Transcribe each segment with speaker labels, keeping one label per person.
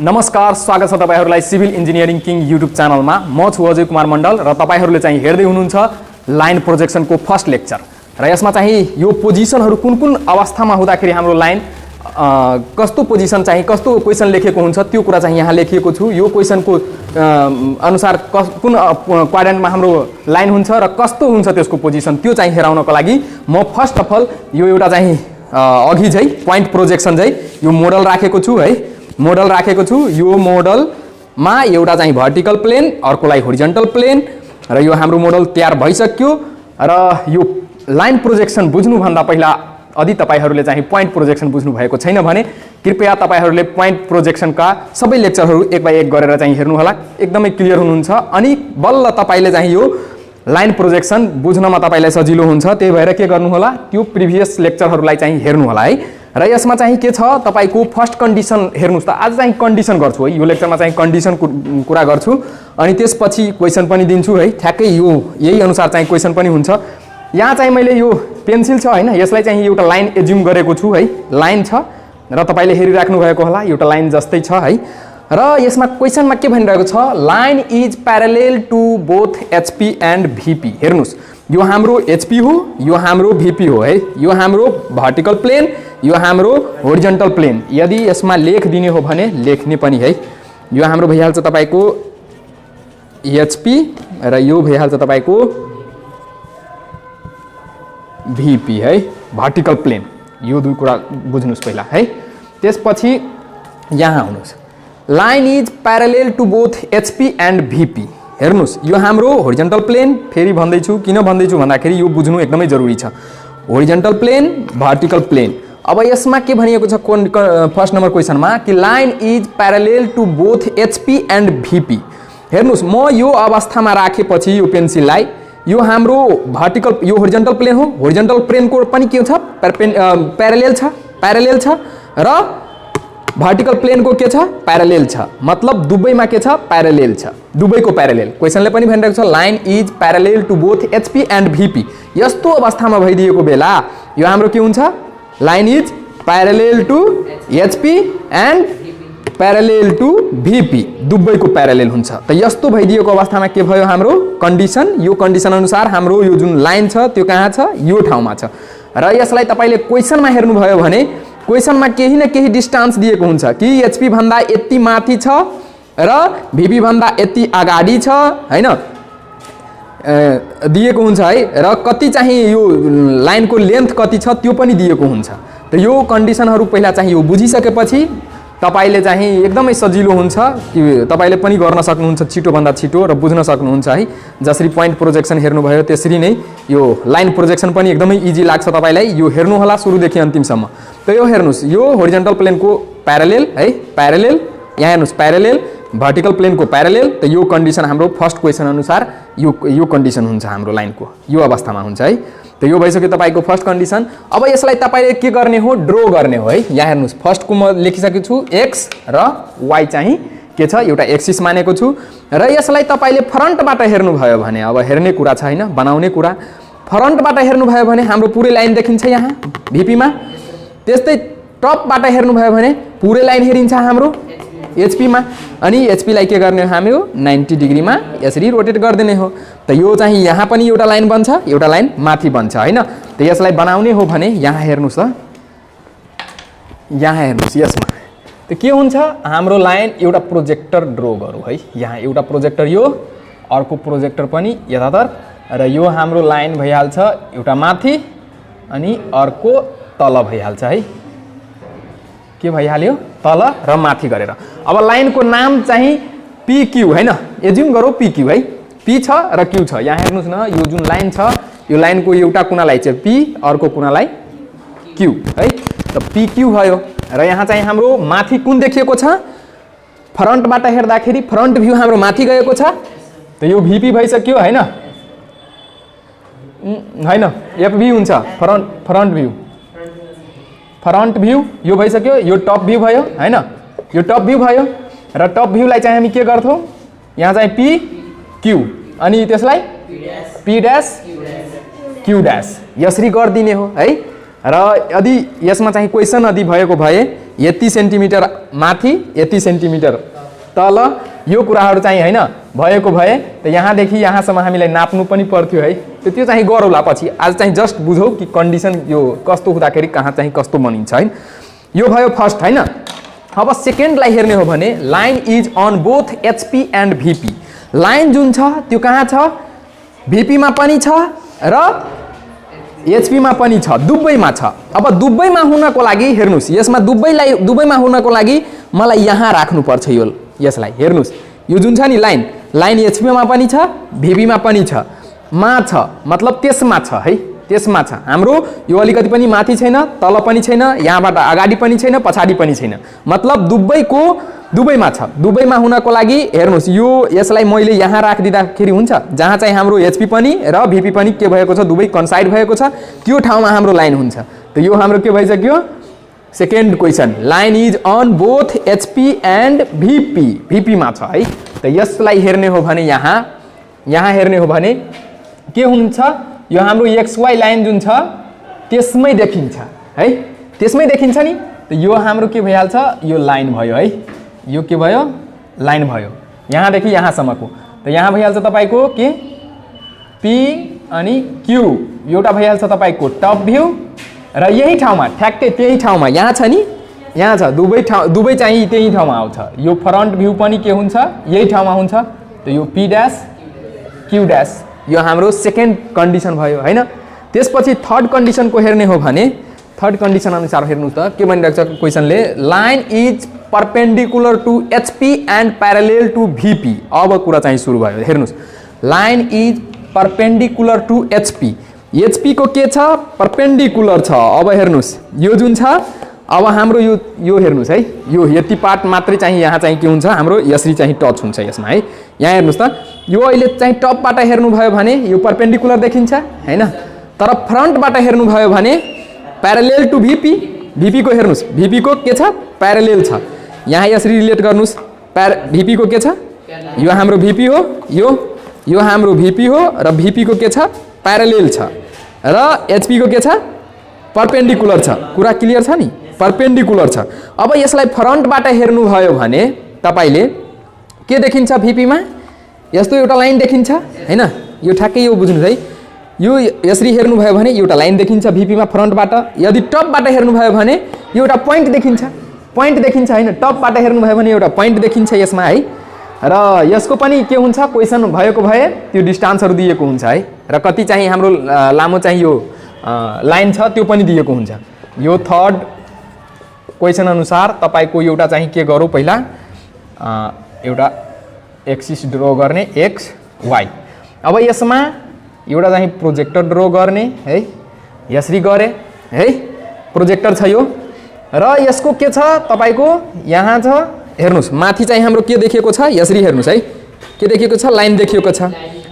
Speaker 1: नमस्कार, स्वागत छ तपाईहरुलाई सिभिल इन्जिनियरिङ किङ युट्युब च्यानलमा। म छु अजय कुमार मण्डल र तपाईहरुले चाहिँ हेर्दै हुनुहुन्छ लाइन प्रोजेक्सनको फर्स्ट लेक्चर। र यसमा चाहिँ यो पोजिसनहरु कुन कुन अवस्थामा हुँदाखेरि हाम्रो लाइन कस्तो पोजिसन चाहिँ कस्तो क्वेशन लेखेको हुन्छ त्यो कुरा चाहिँ यहाँ लेखिएको छु। यो क्वेशनको अनुसार कुन क्वाड्रेन्टमा हाम्रो लाइन हुन्छ र कस्तो हुन्छ त्यसको पोजिसन त्यो चाहिँ हेराउनको लागि म फर्स्ट अफ अल यो एउटा चाहिँ अघि चाहिँ पोइन्ट प्रोजेक्सन चाहिँ यो मोडल राखेको छु है। मोडल राखेको छु। यो मोडलमा एउटा चाहिँ भर्टिकल प्लेन, अर्कोलाई होरिजेन्टल प्लेन र यो हाम्रो मोडल तयार भइसक्यो। र यो लाइन प्रोजेक्सन बुझ्नु भन्दा पहिला यदि तपाईहरुले चाहिँ पोइन्ट प्रोजेक्सन बुझ्नु भएको छैन भने कृपया तपाईहरुले पोइन्ट प्रोजेक्सनका सबै लेक्चरहरु एक बाइ एक गरेर चाहिँ हेर्नु होला। एकदमै क्लियर हुनुहुन्छ अनि बल्ल तपाईले चाहिँ यो लाइन प्रोजेक्सन बुझ्नमा तपाईलाई सजिलो हुन्छ। त्यही भएर के गर्नु होला, त्यो प्रिभियस लेक्चरहरुलाई चाहिँ हेर्नु होला है। र यसमा चाहिँ के छ, तपाईको फर्स्ट कन्डिसन हेर्नुस् त। आज चाहिँ कन्डिसन गर्छु है, यो लेक्चरमा चाहिँ कन्डिसन कुरा गर्छु अनि त्यसपछि क्वेशन पनि दिन्छु है। ठ्याक्कै यो यही अनुसार चाहिँ क्वेशन पनि हुन्छ। यहाँ चाहिँ मैले यो पेन्सिल छ हैन, यसलाई चाहिँ एउटा लाइन एज्युम गरेको छु है। लाइन छ र तपाईले हेरिराख्नु भएको होला, एउटा लाइन जस्तै छ है। र यसमा क्वेशनमा के भनिरहेको छ, line is parallel to both HP and VP. हेर्नुस्, यो हाम्रो एचपी हो, यो हाम्रो भीपी हो है। यो हाम्रो भर्टिकल प्लेन, यो हाम्रो होरिजेन्टल प्लेन। यदि यसमा लेख दिने हो भने लेख्ने पनि है। यो हाम्रो भइहाल्छ तपाईको एचपी र यो भइहाल्छ तपाईको भीपी है, भर्टिकल प्लेन। यो दुई कुरा बुझ्नुस् पहिला है। त्यसपछि यहाँ आउनुस्, line is parallel to both HP and VP. हेर्नुस्, यो हाम्रो होरिजेन्टल प्लेन, फेरि भन्दैछु किन भन्दैछु भन्दाखेरि यो बुझ्नु एकदमै जरुरी छ। Horizontal plane, vertical plane. अब यसमा के भनिएको छ फर्स्ट नम्बर क्वेशनमा कि line is parallel to both HP and VP. हेर्नुस्, म यो अवस्थामा राखेपछि यो पेन्सिललाई, यो हाम्रो भर्टिकल यो होरिजेन्टल प्लेन हो, होरिजेन्टल प्लेनको पनि के छ, प्यारालेल छ, प्यारालेल छ र भर्टिकल प्लेनको के छ, प्यारालेल छ। मतलब दुवैमा के छ, प्यारालेल छ, दुवैको प्यारालेल। क्वेशनले पनि भनिरहेको छ line is parallel to both HP and VP. यस्तो अवस्थामा भइदिएको बेला यो हाम्रो के हुन्छ, line is parallel to HP and parallel to VP, दुवैको प्यारालेल हुन्छ। त यस्तो भइदिएको अवस्थामा के भयो हाम्रो कन्डिसन। यो कन्डिसन अनुसार हाम्रो यो जुन लाइन छ त्यो कहाँ छ, यो ठाउँमा छ। र यसलाई तपाईले क्वेशनमा हेर्नुभयो भने क्वेशनमा केही न केही डिस्टेन्स दिएको हुन्छ कि एचपी भन्दा यति माथि छ र भीपी भन्दा यति अगाडि छ हैन, दिएको हुन्छ है। र कति चाहिँ यो लाइनको लेन्थ कति छ त्यो पनि दिएको हुन्छ। त यो कन्डिसनहरु पहिला चाहिँ यो बुझिसकेपछि तपाईले चाहिँ एकदमै सजिलो हुन्छ कि तपाईले पनि गर्न सक्नुहुन्छ छिटो भन्दा छिटो र बुझ्न सक्नुहुन्छ है। जसरी पोइन्ट प्रोजेक्सन हेर्नुभयो त्यसरी नै यो लाइन प्रोजेक्सन पनि एकदमै इजी लाग्छ तपाईलाई। यो हेर्नु होला सुरुदेखि अन्तिमसम्म। त यो हेर्नुस्, यो होरिजेन्टल प्लेनको प्यारालेल है, प्यारालेल। यहाँ हेर्नुस्, प्यारालेल, भर्टिकल प्लेनको प्यारालेल। त यो कन्डिसन हाम्रो फर्स्ट क्वेशन अनुसार यो कन्डिसन हुन्छ हाम्रो लाइनको, यो अवस्थामा हुन्छ है। त यो भइसक्यो तपाईको फर्स्ट कन्डिसन। अब यसलाई तपाईले के गर्ने हो, ड्रो गर्ने हो है। यहाँ हेर्नुस्, फर्स्टको म लेखिसकेको छु, एक्स र वाई चाहिँ के छ, एउटा एक्सिस मानेको छु। र यसलाई तपाईले फ्रन्टबाट हेर्नुभयो भने, अब हेर्ने कुरा छ हैन, बनाउने कुरा। फ्रन्टबाट हेर्नुभयो भने हाम्रो पुरै लाइन देखिन्छ यहाँ भीपीमा। त्यस्तै टपबाट हेर्नुभयो भने पुरै लाइन हेरिन्छ हाम्रो एचपीमा। अनि एचपीलाई के गर्ने हो, हाम्रो 90 डिग्रीमा यसरी रोटेट गरिदिने हो। त यो चाहिँ यहाँ पनि एउटा लाइन बन्छ, एउटा लाइन माथि बन्छ हैन। त यसलाई बनाउने हो भने यहाँ हेर्नुस् त, यहाँ हेर्नुस्, यसमा त के हुन्छ, हाम्रो लाइन एउटा प्रोजेक्टर ड्रो गरौँ है। यहाँ एउटा प्रोजेक्टर, यो अर्को प्रोजेक्टर पनि यतातर, र यो हाम्रो लाइन भइहाल्छ एउटा माथि अनि अर्को तल भइहाल्छ है। के भइहाल्यो, तल र माथि गरेर। अब लाइनको नाम चाहिँ पीक्यू हैन, एज्युम गरौँ पीक्यू है। पी छ र क्यू छ। यहाँ हेर्नुस् न, यो जुन लाइन छ यो लाइनको एउटा कुनालाई चाहिँ पी, अर्को कुनालाई क्यू है। त पीक्यू भयो। र यहाँ चाहिँ हाम्रो माथि कुन देखिएको छ, फ्रन्टबाट हेर्दाखेरि फ्रन्ट भ्यू हाम्रो माथि गएको छ। त यो भीपी भइसक्यो हैन, हैन एफभी हुन्छ, फ्रन्ट भ्यू, फ्रन्ट भ्यू यो भइसक्यो। यो टप भ्यू भयो हैन, यो टप भ्यू भयो। र टप भ्यूलाई चाहिँ हामी के गर्थौँ, यहाँ चाहिँ पी क्यू अनि त्यसलाई पी ड्यास क्यू ड्यास यसरी गरिदिने हो है। र यदि यसमा चाहिँ क्वेशन यदि भएको भए यति सेन्टिमिटर माथि यति सेन्टिमिटर तल यो कुराहरू चाहिँ हैन भएको भए त यहाँदेखि यहाँसम्म हामीलाई नाप्नु पनि पर्थ्यो है। त्यो चाहिँ गरौँला पछि। आज चाहिँ जस्ट बुझौँ कि कन्डिसन यो कस्तो हुँदाखेरि कहाँ चाहिँ कस्तो बनिन्छ है। यो भयो फर्स्ट हैन। अब सेकेन्डलाई हेर्ने हो भने line is on both HP and VP. Line जुन छ त्यो कहाँ छ? भिपीमा पनि छ र एचपीमा पनि छ, दुवैमा छ। अब दुवैमा हुनको लागि हेर्नुस्, यसमा दुवैमा हुनको लागि मलाई यहाँ राख्नुपर्छ यसलाई। हेर्नुस् यो जुन छ नि लाइन एचपीमा पनि छ भिपीमा पनि छ, मतलब त्यसमा छ है, त्यसमा छ। हाम्रो यो अलिकति पनि माथि छैन तल पनि छैन, यहाँबाट अगाडि पनि छैन पछाडि पनि छैन, मतलब दुवैमा छ। दुवैमा हुनको लागि हेर्नुस् यो यसलाई मैले यहाँ राखिदिँदाखेरि हुन्छ जहाँ चाहिँ हाम्रो एचपी पनि र भिपी पनि के भएको छ, दुवै कन्साइड भएको छ, त्यो ठाउँमा हाम्रो लाइन हुन्छ। त यो हाम्रो के भइसक्यो? Second question. Line is on both HP and VP, भिपीमा छ है। त यसलाई हेर्ने हो भने यहाँ हेर्ने हो भने के हुन्छ? यो हाम्रो XY लाइन जुन छ त्यसमै देखिन्छ है, त्यसमै देखिन्छ नि। त यो हाम्रो के भइहाल्छ? यो लाइन भयो है, यो के भयो? लाइन भयो यहाँदेखि यहाँसम्मको। त यहाँ भइहाल्छ तपाईँको के? पी अनि क्यू, एउटा भइहाल्छ तपाईँको टप भ्यू र यही ठाउँमा ठ्याक्कै त्यही ठाउँमा यहाँ छ नि, यहाँ छ दुवै चाहिँ त्यही ठाउँमा आउँछ। यो फ्रन्ट भ्यू पनि के हुन्छ? यही ठाउँमा हुन्छ। त यो पी ड्यास क्यू ड्यास यो हाम्रो सेकेन्ड कन्डिसन भयो हैन। त्यसपछि थर्ड कन्डिसनको हेर्ने हो भने थर्ड कन्डिसन अनुसार हेर्नु त के भनिरहेको छ क्वेसनले? Line is perpendicular to HP and parallel to VP. अब कुरा चाहिँ सुरु भयो। हेर्नुस् line is perpendicular to HP, HP को के छ? परपेन्डिकुलर छ। अब हेर्नुस् यो जुन छ अब हाम्रो यो हेर्नुस् है, यो यति पार्ट मात्रै चाहिँ यहाँ चाहिँ के हुन्छ? हाम्रो यसरी चाहिँ टच हुन्छ यसमा है। यहाँ हेर्नुस् त यो अहिले चाहिँ टपबाट हेर्नुभयो भने यो परपेन्डिकुलर देखिन्छ हैन, तर फ्रन्टबाट हेर्नुभयो भने प्यारालेल टु भिपी, भिपी को हेर्नुस् भिपी को के छ? प्यारालेल छ। यहाँ यसरी रिलेट गर्नुस् भिपी को के छ? यो हाम्रो भिपी हो, यो हाम्रो भिपी हो र भिपी को के छ? प्यारालेल छ र एचपी को के छ? परपेन्डिकुलर छ। कुरा क्लियर छ नि? परपेन्डिकुलर छ। अब यसलाई फ्रन्टबाट हेर्नुभयो भने तपाईले के देखिन्छ? भिपीमा यस्तो एउटा लाइन देखिन्छ हैन। यो ठ्याक्कै यो बुझ्नुस् है। यो यसरी हेर्नुभयो भने एउटा लाइन देखिन्छ भिपीमा फ्रन्टबाट। यदि टपबाट हेर्नुभयो भने एउटा पोइन्ट देखिन्छ हैन। टपबाट हेर्नुभयो भने एउटा पोइन्ट देखिन्छ यसमा है। र यसको पनि के हुन्छ? क्वेसन भएको भए त्यो डिस्टेन्सहरु दिएको हुन्छ है, र कति चाहिँ हाम्रो लामो चाहिँ यो लाइन छ त्यो पनि दिएको हुन्छ। यो थर्ड क्वेसन अनुसार तपाईको एउटा चाहिँ के गरौँ? पहिला एउटा एक्सिस ड्र गर्ने एक्स वाई। अब यसमा एउटा चाहिँ प्रोजेक्टर ड्र गर्ने है, यसरी गरे है, प्रोजेक्टर छ यो। र यसको के छ? तपाईको यहाँ छ हेर्नुस् माथि चाहिँ हाम्रो के देखिएको छ? यसरी हेर्नुस् है, के देखिएको छ? लाइन देखिएको छ।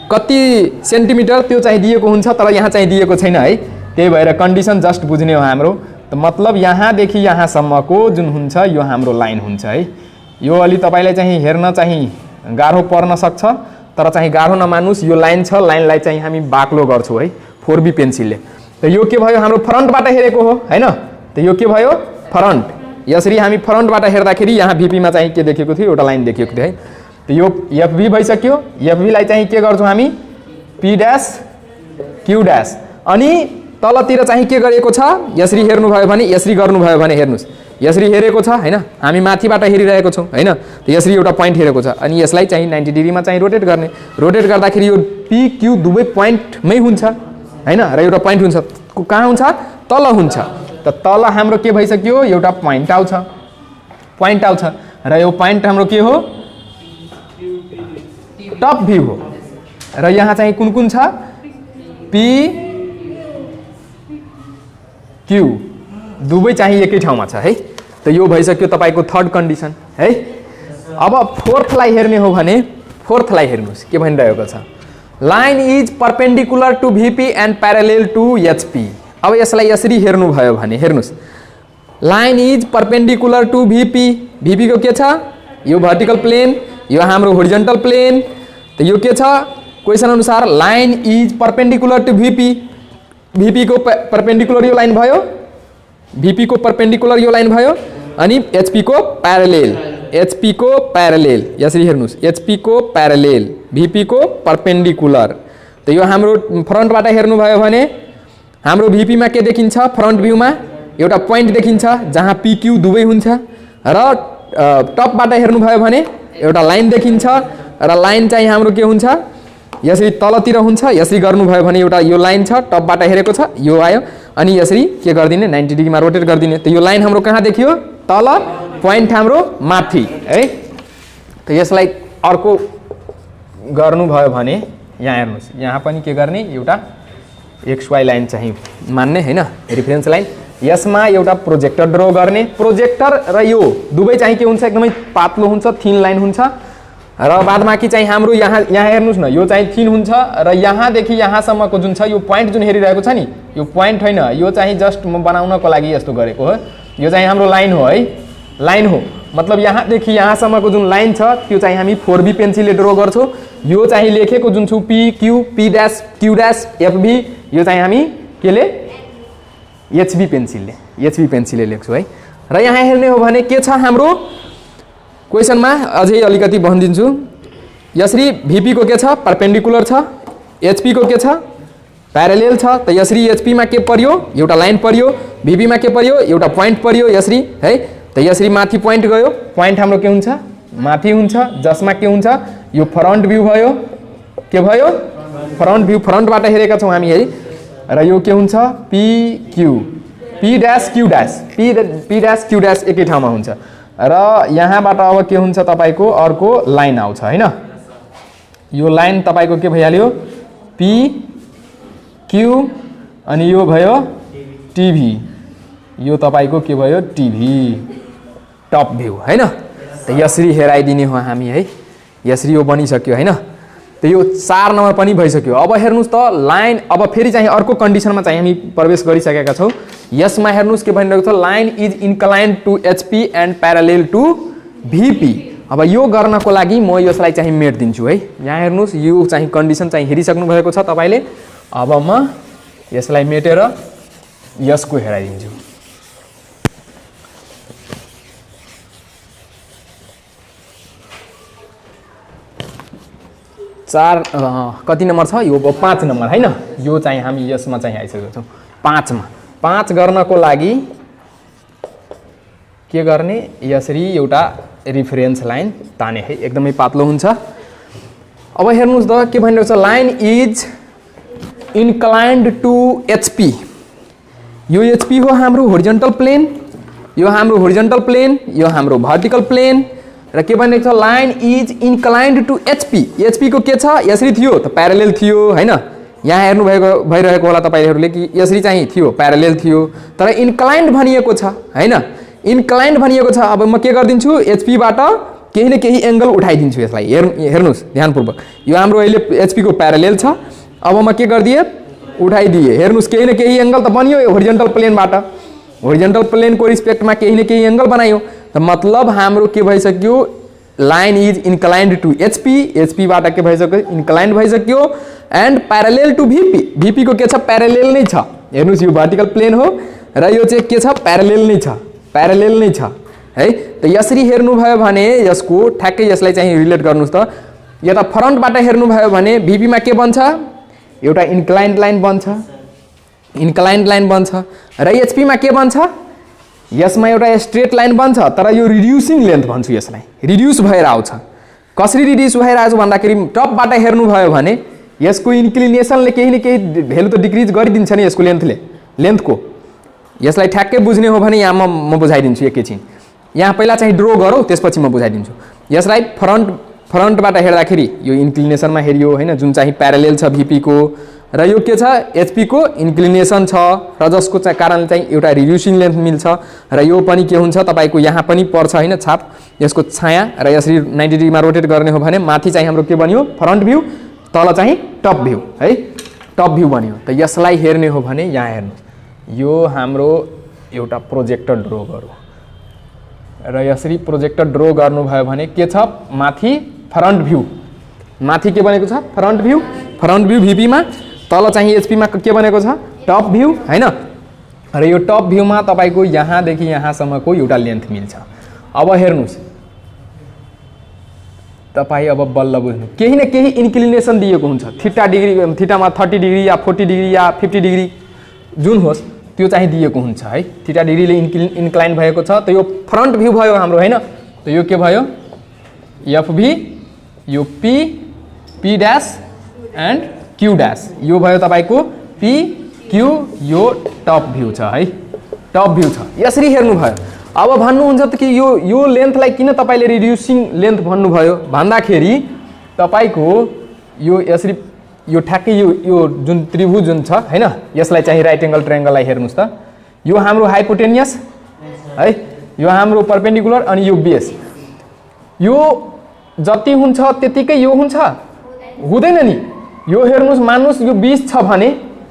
Speaker 1: कति सेन्टिमिटर त्यो चाहिँ दिएको हुन्छ, तर यहाँ चाहिँ दिएको छैन है। त्यही भएर कन्डिसन जस्ट बुझ्ने हो हाम्रो। त मतलब यहाँदेखि यहाँसम्मको जुन हुन्छ यो हाम्रो लाइन हुन्छ है। यो अलि तपाईलाई चाहिँ हेर्न चाहिँ गाह्रो पर्न सक्छ, तर चाहिँ गाह्रो नमान्नुस्। यो लाइन छ, लाइनलाई चाहिँ हामी बाक्लो गर्छौँ है 4B पेन्सिलले। त यो के भयो? हाम्रो फ्रन्टबाट हेरेको हो हैन। त यो के भयो? फ्रन्ट। यसरी हामी फ्रन्टबाट हेर्दाखेरि यहाँ भिपीमा चाहिँ के देखेको थियो? एउटा लाइन देखेको थियो है। त यो एफबी भइसक्यो। एफबीलाई चाहिँ के गर्छौँ हामी? P dash Q dash. अनि तलतिर चाहिँ के गरेको छ? यसरी हेर्नुभयो भने, यसरी गर्नुभयो भने हेर्नुस् यसरी हेरेको छ हैन। हामी माथिबाट हेरिरहेको छौँ हैन। त यसरी एउटा पोइन्ट हेरेको छ अनि यसलाई चाहिँ 90 डिग्रीमा चाहिँ रोटेट गर्ने। रोटेट गर्दाखेरि यो पी क्यू दुवै पोइन्टमै हुन्छ हैन। र एउटा पोइन्ट हुन्छ कहाँ हुन्छ? तल हुन्छ। त तल हाम्रो के भइसक्यो? एउटा पोइन्ट आउँछ, र यो पोइन्ट हाम्रो के हो? टप भ्यू हो। र यहाँ चाहिँ कुन छ? पी क्यू दुवै चाहिँ एकै ठाउँमा छ है। त यो भइसक्यो तपाईको थर्ड कन्डिसन है। अब फोर्थलाई हेर्ने हो भने फोर्थलाई हेर्नुस् के भनिरहेको छ? Line is perpendicular to VP and parallel to HP. अब यसलाई यसरी हेर्नुभयो भने हेर्नुस् line is perpendicular to VP, VP को के छ? यो भर्टिकल प्लेन, यो हाम्रो होरिजेन्टल प्लेन। त यो के छ? क्वेसन अनुसार line is perpendicular to VP, VP को परपेन्डिकुलर यो लाइन भयो, भिपी को परपेन्डिकुलर यो लाइन भयो अनि एचपी को प्यारालेल, एचपी को प्यारालेल यसरी हेर्नुस्, एचपी को प्यारालेल, भिपी को परपेन्डिकुलर। त यो हाम्रो फ्रन्टबाट हेर्नुभयो भने हाम्रो भिपी मा के देखिन्छ, फ्रन्ट भ्यूमा एउटा पोइन्ट देखिन्छ जहाँ पीक्यू दुवै हुन्छ, र टपबाट हेर्नुभयो भने एउटा लाइन देखिन्छ, र लाइन चाहिँ हाम्रो के हुन्छ यसरी तलतिर हुन्छ। यसरी गर्नुभयो भने एउटा यो लाइन छ, टपबाट हेरेको छ, यो आयो, अनि यसरी के गरिदिने 90 डिग्रीमा रोटेट गरिदिने। त यो लाइन हाम्रो कहाँ देखियो, तल, पोइन्ट हाम्रो माथि है। त यसलाई अर्को गर्नुभयो भने यहाँ हेर्नुस्, यहाँ पनि के गर्ने, एउटा XY लाइन चाहिँ मान्ने हैन, रेफरेन्स लाइन। यसमा एउटा प्रोजेक्टर ड्र गर्ने, प्रोजेक्टर र यो दुवै चाहिँ के हुन्छ, एकदमै पातलो हुन्छ, थिन लाइन हुन्छ, र बादबाकी चाहिँ हाम्रो यहाँ हेर्नुस् न, यो चाहिँ थिन हुन्छ, र यहाँदेखि यहाँसम्मको जुन छ यो पोइन्ट जुन हेरिरहेको छ नि, यो पोइन्ट होइन, यो चाहिँ जस्ट म बनाउनको लागि यस्तो गरेको हो। यो चाहिँ हाम्रो लाइन हो है, लाइन हो, मतलब यहाँदेखि यहाँसम्मको जुन लाइन छ त्यो चाहिँ हामी 4B पेन्सिलले ड्र गर्छौँ। यो चाहिँ लेखेको जुन छु PQ, P dash, Q dash, FB, यो चाहिँ हामी केले HB पेन्सिलले लेख्छौँ है। र यहाँ हेर्ने हो भने के छ हाम्रो क्वेसनमा, अझै अलिकति भनिदिन्छु। यसरी VP को के छ, परपेन्डिकुलर छ, HP को के छ, प्यारालेल छ। त यसरी HP मा के पर्यो, एउटा लाइन पर्यो, VP मा के पर्यो, एउटा पोइन्ट पर्यो यसरी है। त यसरी माथि पोइन्ट गयो, पोइन्ट हाम्रो के हुन्छ, माथि हुन्छ, जसमा के हुन्छ, यो फ्रन्ट भ्यू भयो, के भयो, फ्रन्ट भ्यू, फ्रन्टबाट हेरेका छौँ हामी है। र यो के हुन्छ, PQ, P dash, Q dash, P dash, Q dash एकै ठाउँमा हुन्छ, र यहाँबाट अब के हुन्छ, तपाईको अर्को लाइन आउँछ हैन। यो लाइन तपाईको के भइहाल्यो, PQ, अनि यो भयो TV, यो तपाईको के भयो, TV टप भ्यू हैन। त यसरी हेराइदिने हो हामी है, यसरी यो बनिसक्यो हैन। त यो 4 नम्बर पनि भइसक्यो। अब हेर्नुस् त लाइन, अब फेरि चाहिँ अर्को कन्डिसनमा चाहिँ हामी प्रवेश गरिसकेका छौँ। यसमा हेर्नुस् के भनिरहेको छ, line is inclined to HP and parallel to VP। अब यो गर्नको लागि म यसलाई चाहिँ मेट दिन्छु है। यहाँ हेर्नुस्, यो चाहिँ कन्डिसन चाहिँ हेरिसक्नु भएको छ तपाईले। अब म यसलाई मेटेर यसको हेराइदिन्छु। कति नम्बर छ यो, 5 नम्बर हैन। यो चाहिँ हामी यसमा चाहिँ आइसकेको छौँ 5 मा। 5 गर्नको लागि के गर्ने, यसरी एउटा रेफरेन्स लाइन ताने है, एकदमै पातलो हुन्छ। अब हेर्नुस् त के भनिरहेको छ, line is inclined to HP। यो HP हो हाम्रो होरिजेन्टल प्लेन, यो हाम्रो होरिजेन्टल प्लेन, यो हाम्रो भर्टिकल प्लेन, र के भनिरहेको छ, line is inclined to HP को के छ, यसरी थियो त प्यारालेल थियो हैन। यहाँ हेर्नु भइरहेको होला तपाईहरुले कि यसरी चाहिँ थियो, प्यारालेल थियो, तर इन्क्लाइन्ड भनिएको छ हैन, इन्क्लाइन्ड भनिएको छ। अब म के गर्दिन्छु, HP बाट केही न केही एंगल उठाइदिन्छु यसलाई। हेर्नुस् ध्यानपूर्वक, यो हाम्रो अहिले HP को प्यारालेल छ। अब म के गर्दिए, उठाइदिए, हेर्नुस् केही न केही एंगल त बनियो होरिजेन्टल प्लेनबाट, होरिजेन्टल प्लेनको रिस्पेक्टमा केही न केही एंगल बनायो। त मतलब हाम्रो के भइसक्यो, line is inclined to HP बाट के भइसक्यो, इन्क्लाइन्ड भइसक्यो, एन्ड प्यारालेल टु VP को के छ, प्यारालेल नै छ। हेर्नुस् यो भर्टिकल प्लेन हो र यो चाहिँ के छ, प्यारालेल नै छ, प्यारालेल नै छ है। त यसरी हेर्नुभयो भने यसको ठ्याक्कै यसलाई चाहिँ रिलेट गर्नुस् त। यता फ्रन्टबाट हेर्नुभयो भने VP मा के बन्छ, एउटा इन्क्लाइन्ड लाइन बन्छ, इन्क्लाइन्ड लाइन बन्छ, र HP मा के बन्छ, यसमा एउटा स्ट्रेट लाइन बन्छ, तर यो रिड्युसिङ लेन्थ भन्छु यसलाई, रिड्युस भएर आउँछ। कसरी रिड्युस भएर आउँछ भन्दाखेरि टपबाट हेर्नुभयो भने यसको इन्क्लिनेसनले केही न केही भेल्यु त डिक्रिज गरिदिन्छ नि यसको लेन्थको। यसलाई ठ्याक्कै बुझ्ने हो भने यहाँ म बुझाइदिन्छु एकैछिन। यहाँ पहिला चाहिँ ड्रो गरौँ, त्यसपछि म बुझाइदिन्छु। यसलाई फ्रन्टबाट हेर्दाखेरि यो इन्क्लिनेसनमा हेरियो हैन, जुन चाहिँ प्यारालेल छ VP को, र यो के छ, HP को इन्क्लिनेसन छ, र जसको चाहिँ कारण चाहिँ एउटा रिड्युसिङ लेन्थ मिल्छ। र यो पनि के हुन्छ, तपाईको यहाँ पनि पर्छ हैन छाप, यसको छाया, र यसरी 90 डिग्रीमा रोटेट गर्ने हो भने माथि चाहिँ हाम्रो के बन्यो, फ्रन्ट भ्यू, तल चाहिँ टप भ्यू है, टप भ्यू बन्यो। त यसलाई हेर्ने हो भने यहाँ हेर्नु, यो हाम्रो एउटा प्रोजेक्टर ड्रो गरौँ, र यसरी प्रोजेक्टर ड्रो गर्नुभयो भने के छ, माथि फ्रन्ट भ्यू, माथि के बनेको छ, फ्रन्ट भ्यू VP मा, तल चाहिँ HP मा के बनेको छ, टप भ्यू हैन। र यो टप भ्यूमा तपाईको यहाँदेखि यहाँसम्मको एउटा लेन्थ मिल्छ। अब हेर्नुस् तपाईँ अब बल्ल बुझ्नु, केही न केही इन्क्लिनेसन दिएको हुन्छ, थीटामा 30 डिग्री या 40 डिग्री या 50 डिग्री जुन होस् त्यो चाहिँ दिएको हुन्छ है। थीटा डिग्रीले इन्क्लाइन भएको छ। त यो फ्रन्ट भ्यू भयो हाम्रो हैन। त यो के भयो एफभी, यो P, P dash and Q dash, यो भयो तपाईको पी क्यू, यो टप भ्यू छ है, टप भ्यू छ। यसरी हेर्नु भयो। अब भन्नुहुन्छ त कि यो लेन्थलाई किन तपाईले रिड्युसिङ लेन्थ भन्नुभयो भन्दाखेरि तपाईको यो यसरी यो ठ्याक्कै यो जुन त्रिभुज जुन छ हैन, यसलाई चाहिँ राइट एंगल ट्रायंगललाई हेर्नुस् त, यो हाम्रो हाइपोटेनियस है, यो हाम्रो परपेन्डिकुलर अनि यो बेस, यो जति हुन्छ त्यतिकै यो हुन्छ हुँदैन नि। यो हेर्नुस् मान्नुस् यो 20 छ भने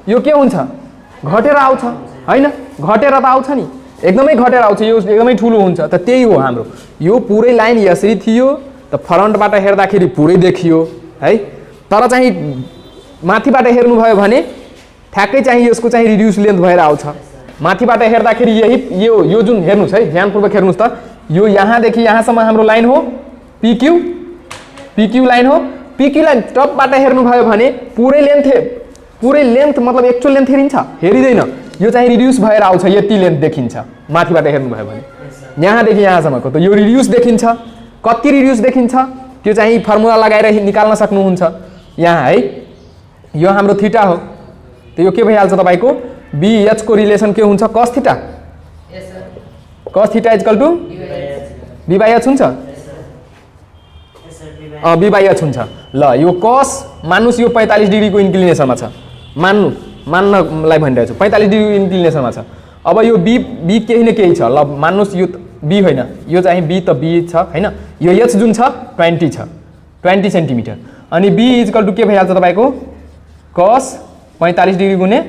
Speaker 1: यो के हुन्छ घटेर आउँछ हैन, घटेर त आउँछ नि, एकदमै घटेर आउँछ, यो एकदमै ठुलो हुन्छ। त त्यही हो हाम्रो यो पुरै लाइन यसरी थियो त फ्रन्टबाट हेर्दाखेरि पुरै देखियो है, तर चाहिँ माथिबाट हेर्नुभयो भने ठ्याक्कै चाहिँ यसको चाहिँ रिड्युस लेन्थ भएर आउँछ। माथिबाट हेर्दाखेरि यही यो जुन हेर्नुस् है, ध्यानपूर्वक हेर्नुस् त, यो यहाँदेखि यहाँसम्म हाम्रो लाइन हो पीक्यू, पीक्यू लाइन हो। पीक्यू लाइन टपबाट हेर्नुभयो भने पुरै लेन्थ मतलब एक्चुअल लेन्थ हेरिँदैन, यो चाहिँ रिड्युस भएर आउँछ, यति लेन्थ देखिन्छ माथिबाट हेर्नुभयो भने। यहाँदेखि यहाँसम्मको त यो रिड्युस देखिन्छ, कति रिड्युस देखिन्छ त्यो चाहिँ फर्मुला लगाएर निकाल्न सक्नुहुन्छ यहाँ है। यो हाम्रो थीटा हो, त यो के भइहाल्छ तपाईको बीएच को रिलेसन के हुन्छ cos theta, cos theta equal to b by h हुन्छ, b बाई h हुन्छ। ल यो cos मान्नुस् यो 45 डिग्रीको इन्क्लिनेसनमा छ, मान्नलाई भनिरहेको छु 45 डिग्री इन्क्लिनेसनमा छ। अब यो b केही न केही छ, ल मान्नुस् यो b होइन, यो चाहिँ b त b छ हैन, यो h जुन छ 20 छ, 20 सेन्टिमिटर, अनि b इक्वल टु के भइहाल्छ तपाईको cos 45 डिग्री गुने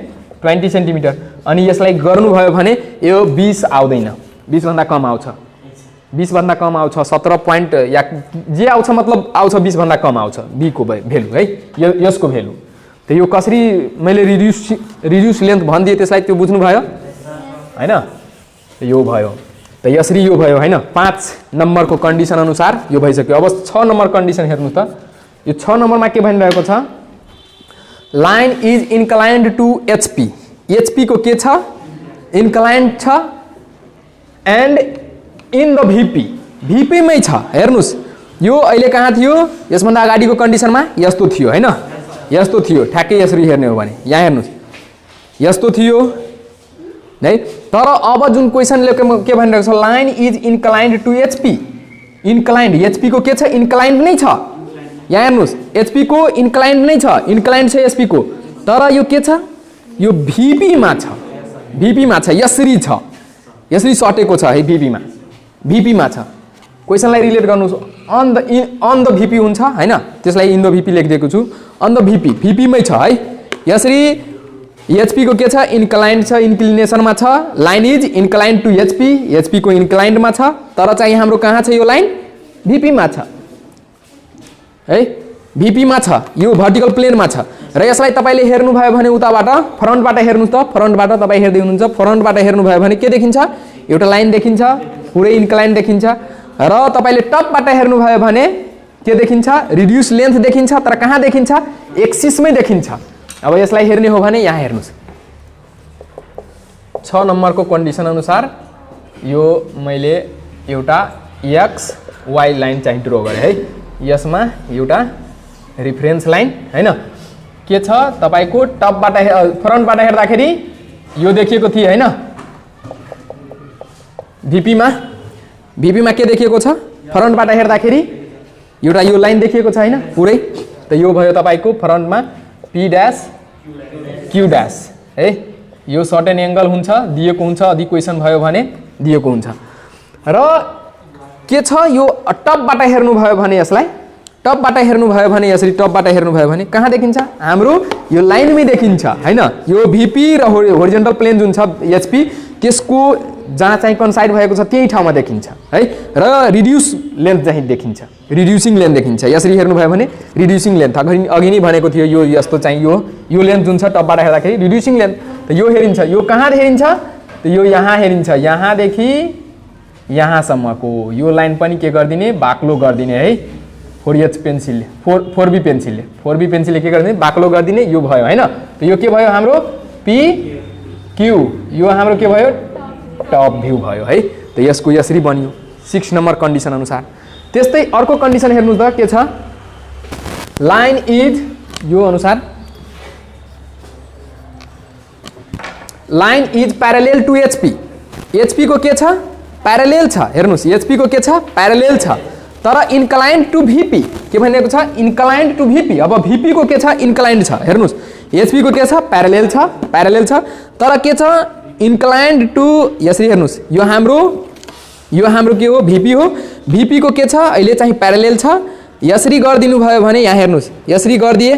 Speaker 1: 20 सेन्टिमिटर। अनि यसलाई गर्नुभयो भने यो 20 आउँदैन, 20 भन्दा कम आउँछ, 20 भन्दा कम आउँछ, 17 पॉइंट या जे आउँछ मतलब आउँछ 20 भन्दा कम आउँछ b को भ्यालु है, यसको भ्यालु। त यो कसरी मैले रिड्युस लेन्थ भनिदिए त्यसलाई त्यो बुझ्नु भयो हैन, यो भयो। त यसरी यो भयो हैन, 5 नम्बरको कन्डिसन अनुसार यो भइसक्यो। अब 6 नम्बर कन्डिसन हेर्नु त, यो 6 नम्बरमा के भनिरहेको छ, line is inclined to HP, HP को के छ इन्क्लाइन्ड छ and in the VP, VP मै छ। हेर्नुस् यो अहिले कहाँ थियो, यसभन्दा अगाडिको कन्डिसनमा यस्तो थियो हैन, यस्तो थियो, ठ्याक्कै यसरी हेर्ने हो भने यहाँ हेर्नुस् यस्तो थियो है। तर अब जुन क्वेसनले के भनिरहेको छ, line is inclined to HP, inclined HP को के छ इन्क्लाइन्ड नै छ, यहाँ हेर्नुस् एचपी को इन्क्लाइन्ड नै छ, इन्क्लाइन्ड छ एचपी को, तर यो के छ यो भीपी मा छ, भीपी मा छ, यसरी छ, यसरी सटेको छ है, भीपी मा, भीपी मा छ। क्वेसनलाई रिलेट गर्नुस् अन द भीपी हुन्छ हैन, त्यसलाई इन द भीपी लेखिदिएको छु, अन द भीपी, भीपी मै छ है। यसरी एचपी को के छ इन्क्लाइन्ड छ, इन्क्लिनेसनमा छ, line is inclined to HP, HP को इन्क्लाइन्डमा छ, तर चाहिँ हाम्रो कहाँ छ यो लाइन भीपी मा छ है, भीपी मा छ, यो भर्टिकल प्लेनमा छ। र यसलाई तपाईले हेर्नुभयो भने उताबाट फ्रन्टबाट हेर्नुस् त, फ्रन्टबाट तपाई हेर्दै हुनुहुन्छ, फ्रन्टबाट हेर्नुभयो भने के देखिन्छ एउटा लाइन देखिन्छ, पुरै इन्क्लाइन देखिन्छ। र तपाईले टपबाट हेर्नुभयो भने के देखिन्छ रिड्युस लेन्थ देखिन्छ, तर कहाँ देखिन्छ एक्सिसमै देखिन्छ। अब यसलाई हेर्ने हो भने यहाँ हेर्नुस् 6 नम्बरको कन्डिसन अनुसार यो मैले एउटा एक्स वाई लाइन चाहिँ ड्र गरे है, यसमा एउटा रिफरेन्स लाइन हैन, के छ तपाईको टपबाट फ्रन्टबाट हेर्दाखेरि यो देखिएको थियो हैन, भीपी मा के देखिएको छ फ्रन्टबाट हेर्दाखेरि एउटा यो लाइन देखिएको छ हैन पुरै। त यो भयो तपाईको फ्रन्टमा p ड्यास q ड्यास है, यो सर्टेन एंगल हुन्छ दिएको हुन्छ, अधिक क्वेशन भयो भने दिएको हुन्छ। र के छ यो टपबाट हेर्नुभयो भने, यसलाई टपबाट हेर्नुभयो भने, यसरी टपबाट हेर्नुभयो भने कहाँ देखिन्छ हाम्रो यो लाइनमै देखिन्छ हैन, यो भीपी र होरिजेन्टल प्लेन जुन छ एचपी त्यसको जहाँ चाहिँ कन्साइड भएको छ त्यही ठाउँमा देखिन्छ है। र रिड्युस लेन्थ चाहिँ देखिन्छ, रिड्युसिङ लेन्थ देखिन्छ, यसरी हेर्नुभयो भने रिड्युसिङ लेन्थ अघि नै भनेको थियो, यो यस्तो चाहिँ यो लेन्थ जुन छ टपबाट हेर्दाखेरि रिड्युसिङ लेन्थ, त यो हेरिन्छ, यो कहाँ हेरिन्छ त यो यहाँ हेरिन्छ, यहाँदेखि यहाँसम्मको यो लाइन पनि के गरिदिने, बाक्लो गरिदिने है 4H पेन्सिलले, 4B पेन्सिलले, 4B पेन्सिलले के गरिदिने, बाक्लो गरिदिने। यो भयो हैन। त यो के भयो हाम्रो PQ, यो हाम्रो के भयो, टप भ्यू भयो है। त यसको यसरी बन्यो 6 नम्बर कन्डिसन अनुसार। त्यस्तै अर्को कन्डिसन हेर्नु त के छ, लाइन इज, यो अनुसार line is parallel to HP, HP को के छ, प्यारालेल छ। हेर्नुस् HP को के छ, प्यारालेल छ, तर इन्क्लाइन्ड टु VP, के भनेको छ, इन्क्लाइन्ड टु VP। अब VP को के छ, इन्क्लाइन्ड छ। हेर्नुस् HP को के छ, प्यारालेल छ, प्यारालेल छ, तर के छ, इन्क्लाइन्ड टु, यसरी हेर्नुस् यो हाम्रो के हो, VP हो। VP को के छ, अहिले चाहिँ प्यारालेल छ। यसरी गरिदिनु भयो भने यहाँ हेर्नुस्, यसरी गरिदिए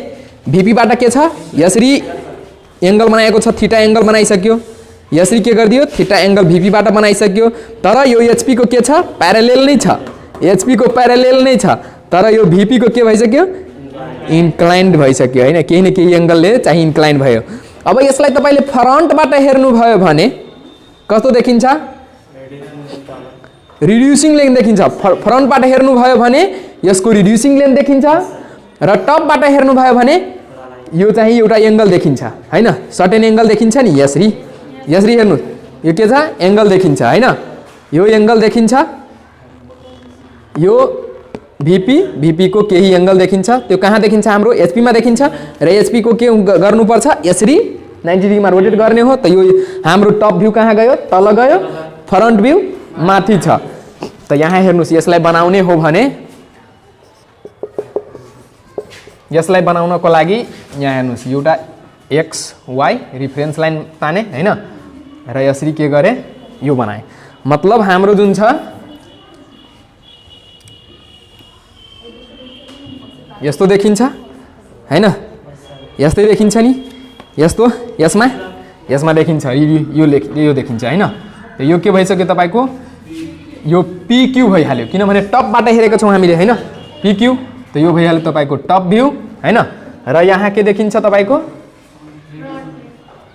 Speaker 1: VP बाट के छ, यसरी एंगल बनाएको छ, थीटा एंगल बनाइसक्यो। यसरी के गरिदियो, थीटा एंगल VP बाट बनाइसक्यो। तर यो HP को के छ, प्यारालेल नै छ, HP को प्यारालेल नै छ, तर यो VP को के भइसक्यो, इन्क्लाइन्ड भइसक्यो हैन, केही न केही एंगलले चाहिँ इन्क्लाइन्ड भयो। अब यसलाई तपाईले फ्रन्टबाट हेर्नु भयो भने कस्तो देखिन्छ, रिड्युसिङ लेन देखिन्छ। फ्रन्टबाट हेर्नु भयो भने यसको रिड्युसिङ लेन देखिन्छ, र टपबाट हेर्नु भयो भने यो चाहिँ एउटा एंगल देखिन्छ हैन, सर्टेन एंगल देखिन्छ नि। यसरी यसरी हेर्नु, यो के छ, एंगल देखिन्छ हैन, यो एंगल देखिन्छ, यो VP को केही एंगल देखिन्छ। त्यो कहाँ देखिन्छ, हाम्रो HP मा देखिन्छ। र HP को के गर्नुपर्छ, यसरी 90 डिग्रीमा रोटेट गर्ने हो। त यो हाम्रो टप भ्यू कहाँ गयो, तल गयो, फ्रन्ट भ्यू माथि छ। त यहाँ हेर्नुस्, यसलाई बनाउने हो भने, यसलाई बनाउनको लागि यहाँ हेर्नुस् एउटा XY रिफरेन्स लाइन ताने हैन, र यसरी के गरे, यो बनाए। मतलब हाम्रो जुन छ यस्तो देखिन्छ हैन, यस्तै देखिन्छ नि, यस्तो यसमा देखिन्छ, यो देखिन्छ हैन। त यो के भइसक्यो तपाईको, यो PQ भइहाल्यो, किनभने टपबाट हेरेको छौं हामीले हैन, PQ। त यो भइहाल्यो तपाईको टप भ्यू हैन। र यहाँ के देखिन्छ तपाईको,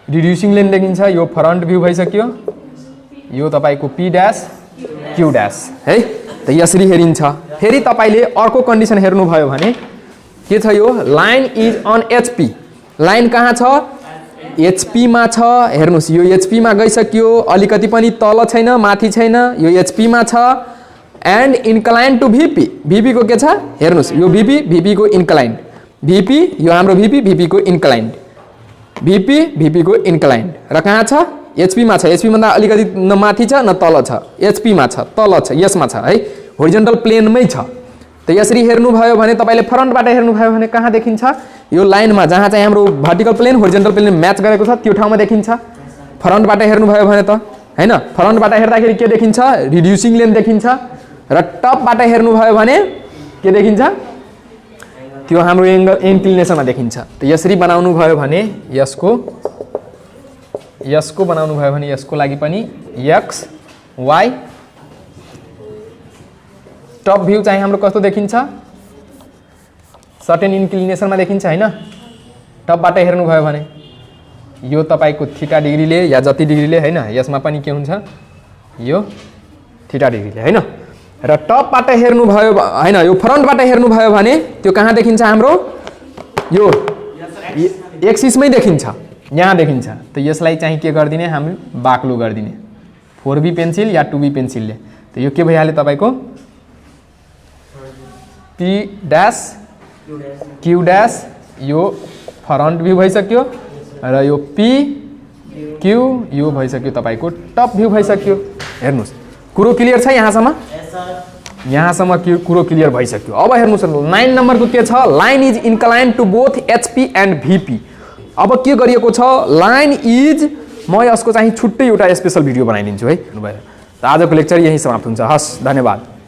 Speaker 1: रिड्युसिङ लेन देखिन्छ, यो फ्रन्ट भ्यू भइसक्यो। यो तपाईको P डैश Q डैश है। त यसरी हेरिन्छ। फेरि तपाईले अर्को कन्डिसन हेर्नु भयो भने के छ, यो line is on HP, line कहाँ छ, HP मा छ। हेर्नुस् यो HP मा गइसक्यो, अलिकति पनि तल छैन, माथि छैन, यो HP मा छ। एन्ड इन्क्लाइन्ड टु VP को के छ, हेर्नुस् यो VP को इन्क्लाइन्ड, VP यो हाम्रो VP को इन्क्लाइन्ड, VP को इन्क्लाइन्ड, र कहाँ छ, HP मा छ। HP भन्दा अलिकति न माथि छ न तल छ, HP मा छ, तल छ, यसमा छ है, होरिजन्टल प्लेनमै छ। त यसरी हेर्नु भयो भने तपाईले फ्रन्टबाट हेर्नु भयो भने कहाँ देखिन्छ, यो लाइनमा जहाँ चाहिँ हाम्रो vertical plane horizontal plane match गरेको छ त्यो ठाउँमा देखिन्छ। फ्रन्टबाट हेर्नु भयो भने त हैन, फ्रन्टबाट हेर्दाखेरि के देखिन्छ, रिड्युसिङ लेन देखिन्छ। र टपबाट हेर्नु भयो भने के देखिन्छ, त्यो हाम्रो एंगल इन्क्लिनेसनमा देखिन्छ। त यसरी बनाउनु भयो भने यसको बनाउनु भयो भने यसको लागि पनि XY टप भ्यू चाहिँ हाम्रो कस्तो देखिन्छ, सर्टेन इन्क्लिनेसनमा देखिन्छ हैन। टपबाट हेर्नु भयो भने यो तपाईको थीटा डिग्रीले या जति डिग्रीले हैन, यसमा पनि के हुन्छ, यो थीटा डिग्रीले हैन। र टपबाट हेर्नु भयो हैन, यो फ्रन्टबाट हेर्नु भयो भने त्यो कहाँ देखिन्छ, हाम्रो यो एक्सिसमै देखिन्छ, यहाँ देखिन्छ। त यसलाई चाहिँ के गरिदिने, हामी बाक्लो गरिदिने 4B पेन्सिल या 2B पेन्सिलले। त यो के भइहाल्यो तपाईको P डैश Q डैश, यो फ्रन्ट भ्यू भइसक्यो, र यो PQ यो भइसक्यो तपाईको टप भ्यू भइसक्यो। हेर्नुस् कुरो क्लियर छ, यहाँसम्म कुरो क्लियर भइसक्यो। अब हेर्नुस् 9 नम्बरको के छ, line is inclined to both HP and VP। अब के गरिएको छ, लाइन इज, म यसको चाहिँ छुट्टै एउटा स्पेशल भिडियो बनाइदिन्छु है। त आजको लेक्चर यही समाप्त हुन्छ। हस्, धन्यवाद।